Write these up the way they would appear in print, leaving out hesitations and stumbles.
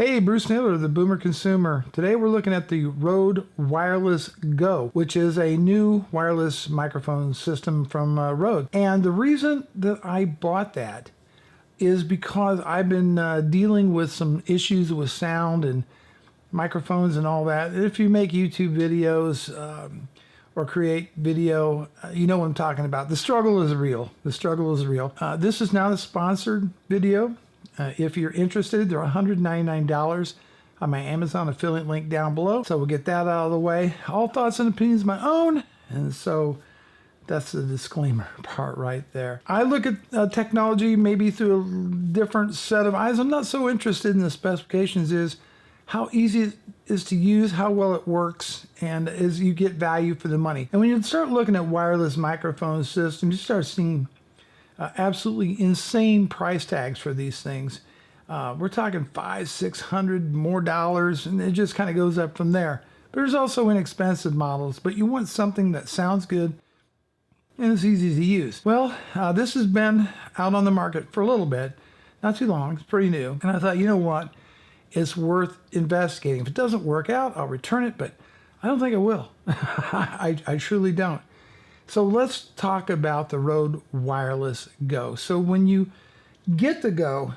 Hey, Bruce Naylor, the Boomer Consumer. Today we're looking at the Rode Wireless Go, which is a new wireless microphone system from Rode. And the reason that I bought that is because I've been dealing with some issues with sound and microphones and all that. If you make YouTube videos or create video, you know what I'm talking about. The struggle is real. The struggle is real. This is not a sponsored video. If you're interested, they're $199 on my Amazon affiliate link down below. So we'll get that out of the way. All thoughts and opinions my own. And so that's the disclaimer part right there. I look at technology maybe through a different set of eyes. I'm not so interested in the specifications, is how easy it is to use, how well it works, and as you get value for the money. And when you start looking at wireless microphone systems, you start seeing absolutely insane price tags for these things. We're talking $500-600 more dollars, and it just kind of goes up from there. But there's also inexpensive models, but you want something that sounds good and is easy to use. Well, this has been out on the market for a little bit, not too long, it's pretty new. And I thought, you know what, it's worth investigating. If it doesn't work out, I'll return it, but I don't think I will. I truly don't. So let's talk about the Rode Wireless Go. So when you get the Go,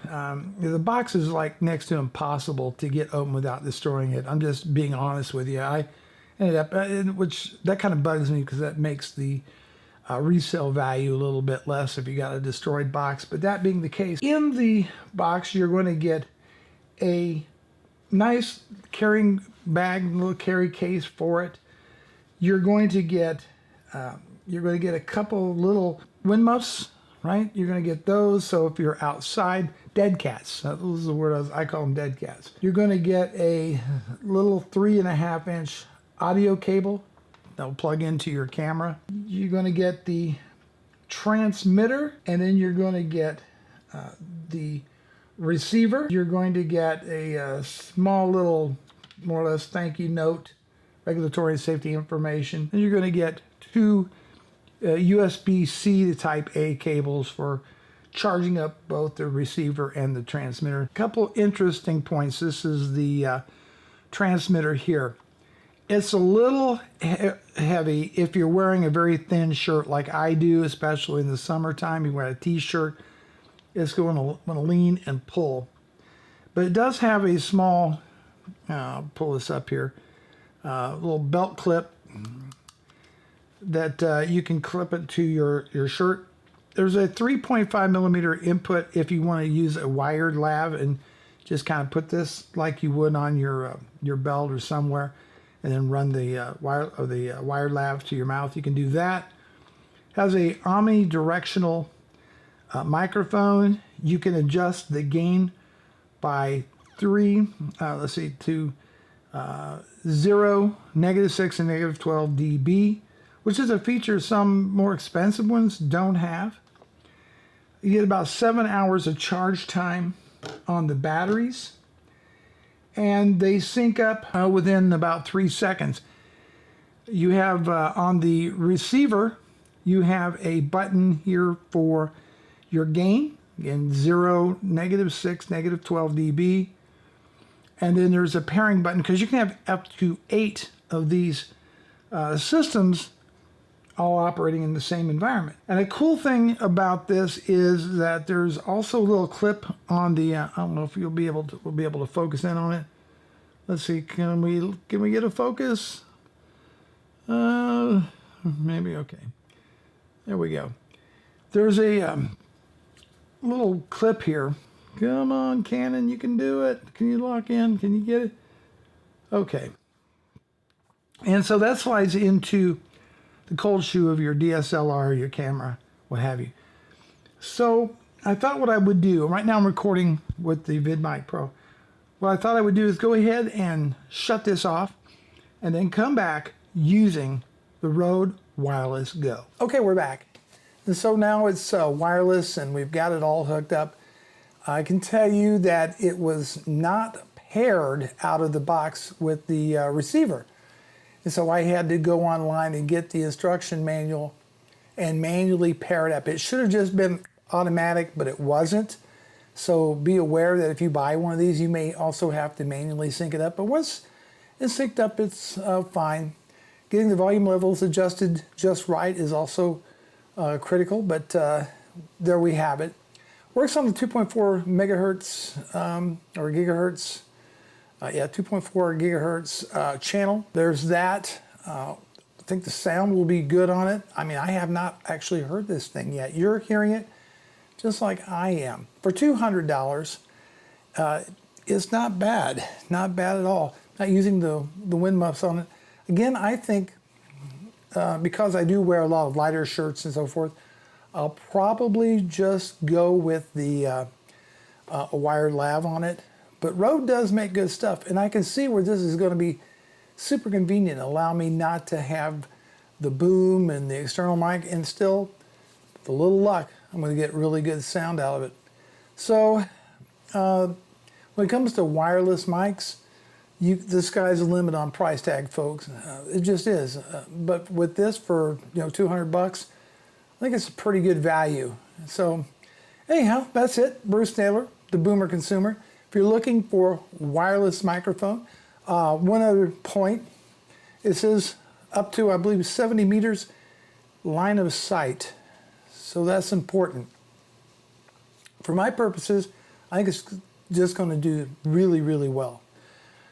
the box is like next to impossible to get open without destroying it. I'm just being honest with you. I ended up, which that kind of bugs me because that makes the resale value a little bit less if you got a destroyed box. But that being the case, in the box you're going to get a nice carrying bag, little carry case for it. You're going to get a couple little wind muffs, right? You're going to get those. So if you're outside, dead cats. That was the word I call them, dead cats. You're going to get a little 3.5-inch audio cable that'll plug into your camera. You're going to get the transmitter, and then you're going to get the receiver. You're going to get a small little, more or less, thank you note, regulatory and safety information. And you're going to get two USB-C to Type A cables for charging up both the receiver and the transmitter. A couple interesting points. This is the transmitter here. It's a little heavy if you're wearing a very thin shirt like I do, especially in the summertime. You wear a t-shirt, it's going to lean and pull. But it does have a small, I'll pull this up here, little belt clip that you can clip it to your shirt. There's a 3.5 millimeter input if you want to use a wired lav and just kind of put this like you would on your belt or somewhere, and then run the wired lav to your mouth. You can do that. Has a omnidirectional microphone. You can adjust the gain by 0, -6 and -12 dB, which is a feature some more expensive ones don't have. You get about 7 hours of charge time on the batteries, and they sync up within about 3 seconds. You have on the receiver, you have a button here for your gain, again 0, -6, -12 dB, and then there's a pairing button because you can have up to 8 of these systems all operating in the same environment. And a cool thing about this is that there's also a little clip on the I don't know if we'll be able to focus in on it. Let's see, can we get a focus? Maybe. Okay, there we go. There's a little clip here. Come on, Canon, you can do it. Can you lock in? Can you get it? Okay. And so that slides into the cold shoe of your DSLR, your camera, what have you. So I thought what I would do, right now I'm recording with the VidMic Pro. What I thought I would do is go ahead and shut this off and then come back using the Rode Wireless Go. Okay, we're back. And so now it's wireless and we've got it all hooked up. I can tell you that it was not paired out of the box with the receiver. And so I had to go online and get the instruction manual and manually pair it up. It should have just been automatic, but it wasn't. So be aware that if you buy one of these, you may also have to manually sync it up. But once it's synced up, it's fine. Getting the volume levels adjusted just right is also critical, but there we have it. Works on the 2.4 megahertz or gigahertz. 2.4 gigahertz channel. There's that. I think the sound will be good on it. I mean, I have not actually heard this thing yet. You're hearing it just like I am. For $200, it's not bad. Not bad at all. Not using the wind muffs on it. Again, I think because I do wear a lot of lighter shirts and so forth, I'll probably just go with the a wired lav on it. But Rode does make good stuff, and I can see where this is going to be super convenient. Allow me not to have the boom and the external mic, and still, with a little luck, I'm going to get really good sound out of it. So, when it comes to wireless mics, the sky's the limit on price tag, folks. It just is. But with this for $200, I think it's a pretty good value. So, anyhow, that's it. Bruce Naylor, the Boomer Consumer. If you're looking for wireless microphone, one other point, it says up to, I believe, 70 meters line of sight. So that's important. For my purposes, I think it's just going to do really, really well.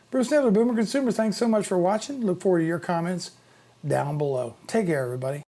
Bruce Naylor, Boomer Consumer, thanks so much for watching. Look forward to your comments down below. Take care, everybody.